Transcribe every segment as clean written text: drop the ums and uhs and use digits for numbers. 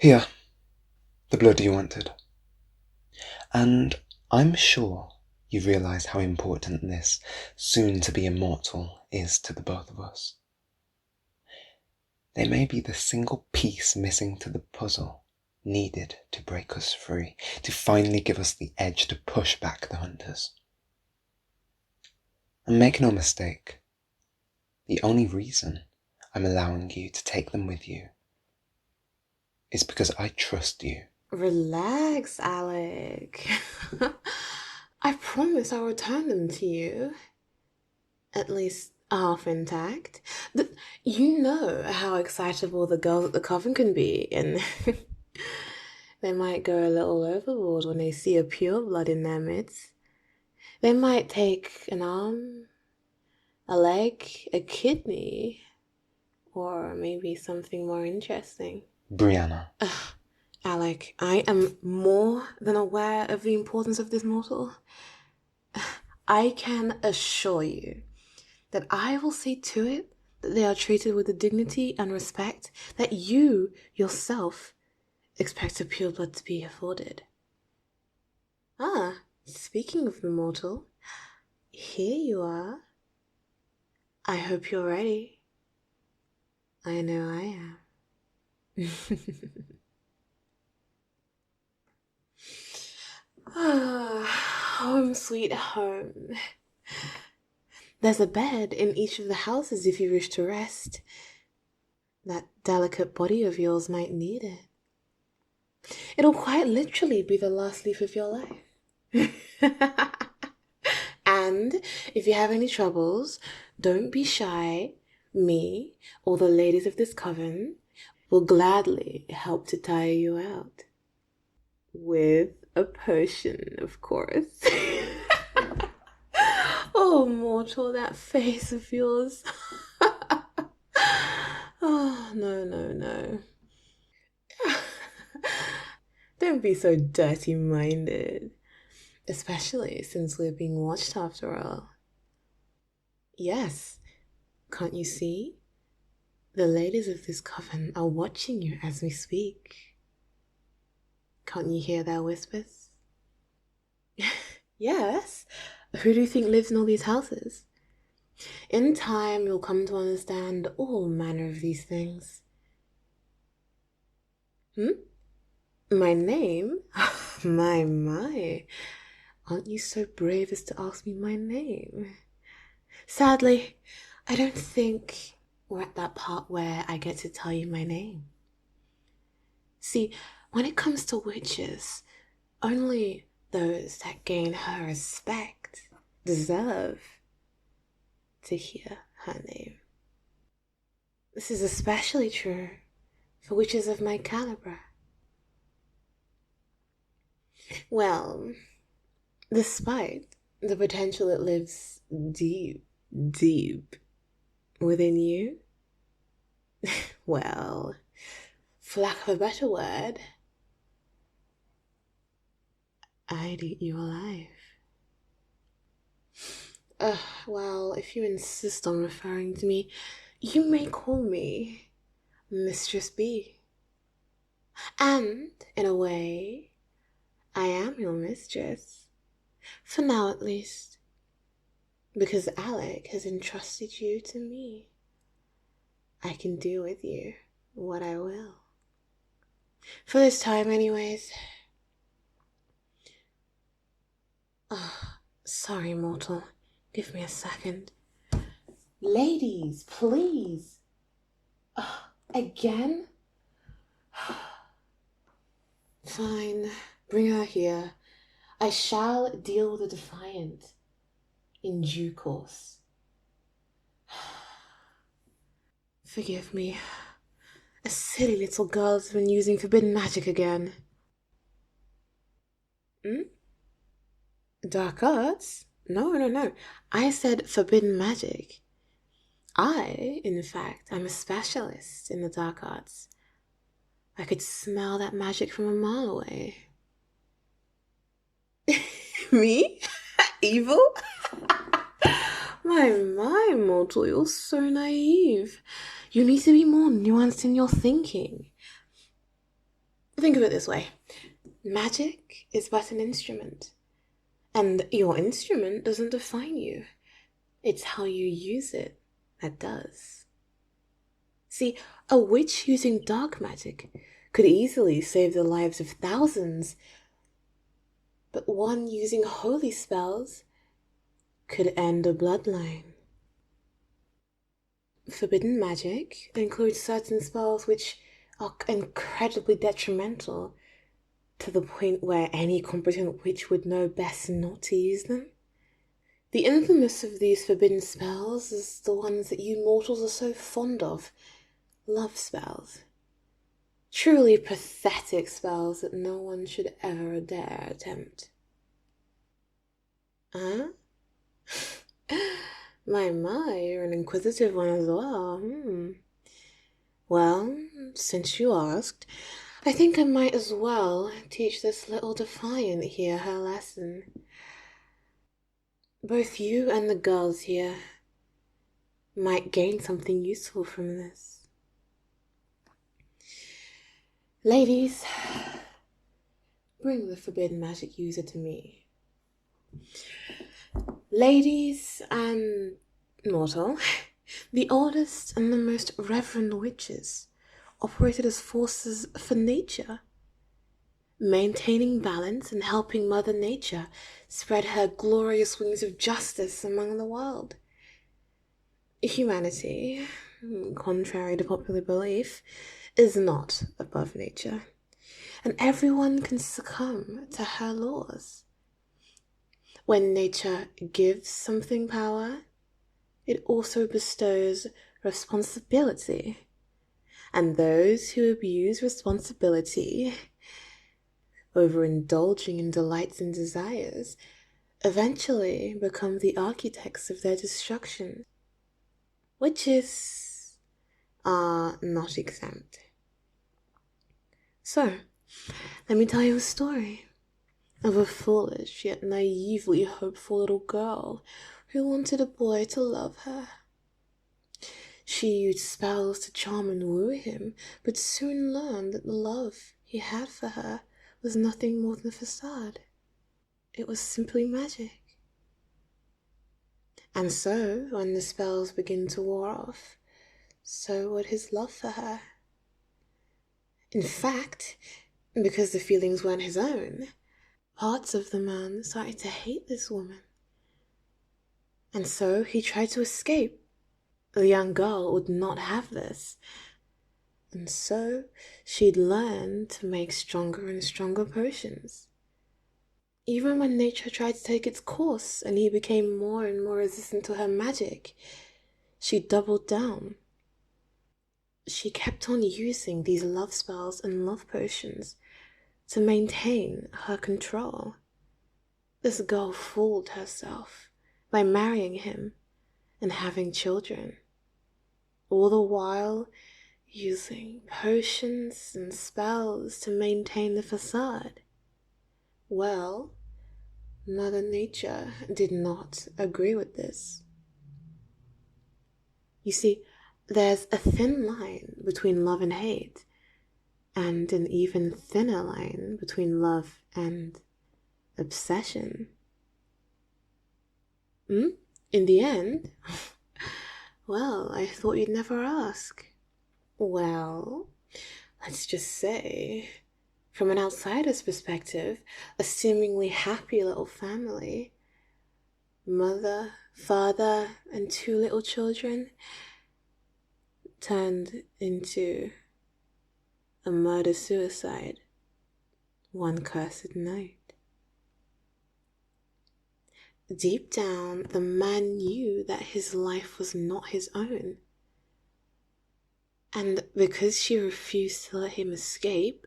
Here, the blood you wanted. And I'm sure you realise how important this soon-to-be immortal is to the both of us. They may be the single piece missing to the puzzle needed to break us free, to finally give us the edge to push back the hunters. And make no mistake, the only reason I'm allowing you to take them with you is because I trust you. Relax, Alec. I promise I'll return them to you. At least half intact. You know how excitable the girls at the coven can be, and they might go a little overboard when they see a pure blood in their midst. They might take an arm, a leg, a kidney, or maybe something more interesting. Brianna. Alec, I am more than aware of the importance of this mortal. I can assure you that I will see to it that they are treated with the dignity and respect that you yourself expect a pure blood to be afforded. Speaking of the mortal, here you are. I hope you're ready. I know I am. Home sweet home. There's a bed in each of the houses if you wish to rest. That delicate body of yours might need it. It'll quite literally be the last leaf of your life. And if you have any troubles, don't be shy. Me or the ladies of this coven will gladly help to tire you out. With a potion, of course. Oh, mortal, that face of yours. Oh, no. Don't be so dirty-minded. Especially since we're being watched after all. Yes, can't you see? The ladies of this coven are watching you as we speak. Can't you hear their whispers? Yes. Who do you think lives in all these houses? In time, you'll come to understand all manner of these things. My name? My. Aren't you so brave as to ask me my name? Sadly, I don't think we're at that part where I get to tell you my name. See, when it comes to witches, only those that gain her respect deserve to hear her name. This is especially true for witches of my caliber. Well, despite the potential that lives deep within you, well, for lack of a better word, I'd eat you alive. Well, if you insist on referring to me, you may call me Mistress B. And, in a way, I am your mistress. For now, at least. Because Alec has entrusted you to me. I can do with you what I will. For this time, anyways. Sorry, mortal. Give me a second. Ladies, please. Again? Fine. Bring her here. I shall deal with the defiant in due course. Forgive me. A silly little girl has been using forbidden magic again. Dark arts? No. I said forbidden magic. I, in fact, am a specialist in the dark arts. I could smell that magic from a mile away. Me? Evil? My, mortal, you're so naive. You need to be more nuanced in your thinking. Think of it this way. Magic is but an instrument, and your instrument doesn't define you. It's how you use it that does. See, a witch using dark magic could easily save the lives of thousands, but one using holy spells could end a bloodline. Forbidden magic includes certain spells which are incredibly detrimental to the point where any competent witch would know best not to use them. The infamous of these forbidden spells is the ones that you mortals are so fond of, love spells. Truly pathetic spells that no one should ever dare attempt. Huh? My, you're an inquisitive one as well. Well, since you asked, I think I might as well teach this little defiant here her lesson. Both you and the girls here might gain something useful from this. Ladies, bring the forbidden magic user to me. Ladies and mortal, the oldest and the most reverend witches operated as forces for nature, maintaining balance and helping Mother Nature spread her glorious wings of justice among the world. Humanity, contrary to popular belief, is not above nature, and everyone can succumb to her laws. When nature gives something power, it also bestows responsibility. And those who abuse responsibility, overindulging in delights and desires, eventually become the architects of their destruction. Witches are not exempt. So, let me tell you a story of a foolish yet naively hopeful little girl who wanted a boy to love her. She used spells to charm and woo him, but soon learned that the love he had for her was nothing more than a facade. It was simply magic. And so, when the spells began to wear off, so would his love for her. In fact, because the feelings weren't his own, parts of the man started to hate this woman. And so he tried to escape. The young girl would not have this. And so she'd learn to make stronger and stronger potions. Even when nature tried to take its course and he became more and more resistant to her magic, she doubled down. She kept on using these love spells and love potions to maintain her control. This girl fooled herself by marrying him and having children, all the while using potions and spells to maintain the facade. Well, Mother Nature did not agree with this. You see, there's a thin line between love and hate, and an even thinner line between love and obsession. In the end, well, I thought you'd never ask. Well, let's just say, from an outsider's perspective, a seemingly happy little family, mother, father, and 2 little children, turned into a murder-suicide one cursed night. Deep down, the man knew that his life was not his own. And because she refused to let him escape,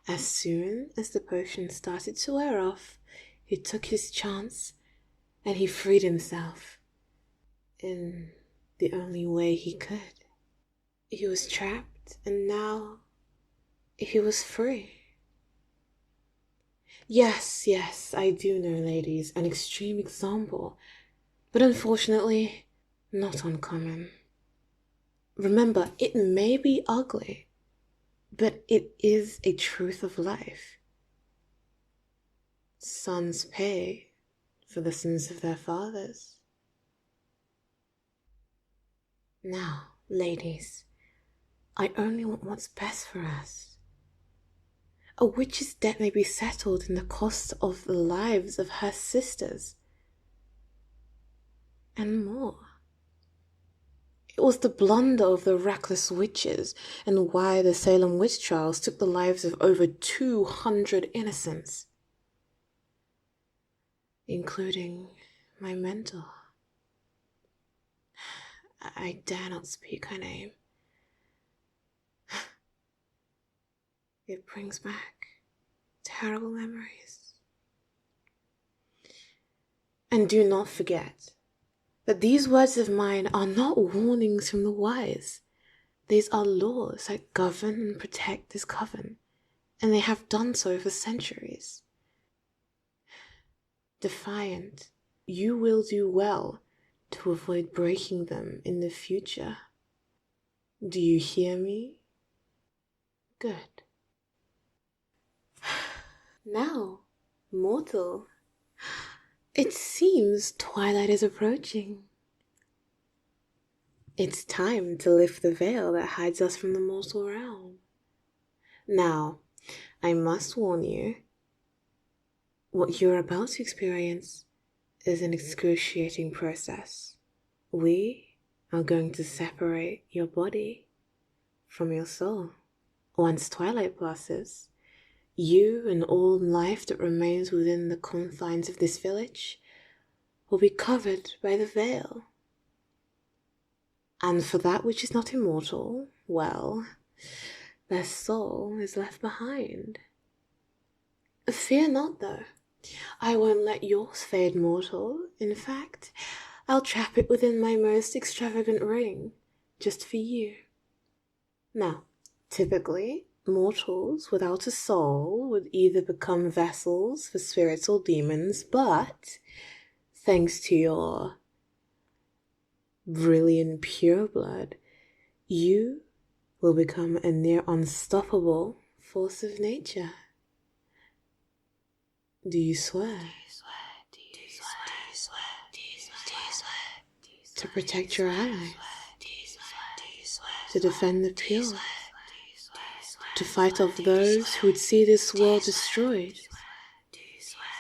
as soon as the potion started to wear off, he took his chance and he freed himself in the only way he could. He was trapped and now he was free. Yes, I do know, ladies, an extreme example, but unfortunately, not uncommon. Remember, it may be ugly, But it is a truth of life. Sons pay for the sins of their fathers. Now, ladies, I only want what's best for us. A witch's debt may be settled in the cost of the lives of her sisters, and more. It was the blunder of the reckless witches and why the Salem witch trials took the lives of over 200 innocents, including my mentor. I dare not speak her name. It brings back terrible memories. And do not forget that these words of mine are not warnings from the wise. These are laws that govern and protect this coven, and they have done so for centuries. Defiant, you will do well to avoid breaking them in the future. Do you hear me? Good. Now, mortal, it seems twilight is approaching. It's time to lift the veil that hides us from the mortal realm. Now, I must warn you, what you're about to experience is an excruciating process. We are going to separate your body from your soul. Once twilight passes, you and all life that remains within the confines of this village will be covered by the veil. And for that which is not immortal, well, their soul is left behind. Fear not, though. I won't let yours fade mortal. In fact, I'll trap it within my most extravagant ring, just for you. Now, typically, mortals without a soul would either become vessels for spirits or demons, but thanks to your brilliant pure blood, you will become a near unstoppable force of nature. Do you swear? To protect your allies, to defend the pure, to fight off those who would see this world destroyed,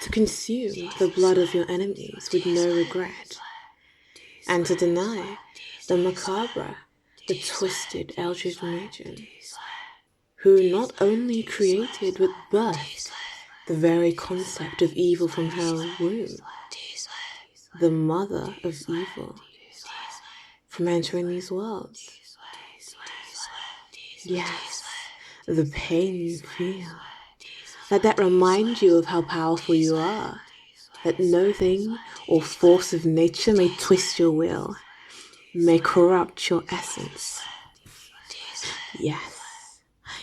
to consume the blood of your enemies with no regret, and to deny the macabre, the twisted eldritch magians, who not only created but birthed the very concept of evil from her womb, the mother of evil, from entering these worlds. Yes, the pain you feel. Let that remind you of how powerful you are. That no thing or force of nature may twist your will, may corrupt your essence. Yes,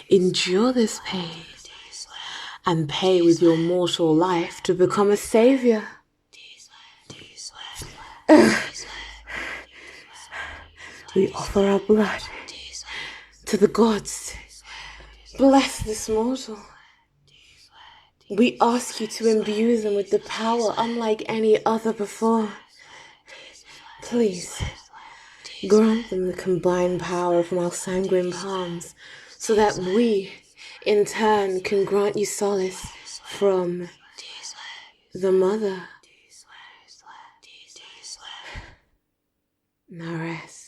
endure this pain and pay with your mortal life to become a savior. We offer our blood to the gods. Bless this mortal. We ask you to imbue them with the power unlike any other before. Please, grant them the combined power from our sanguine palms, so that we, in turn, can grant you solace from the mother. Now rest.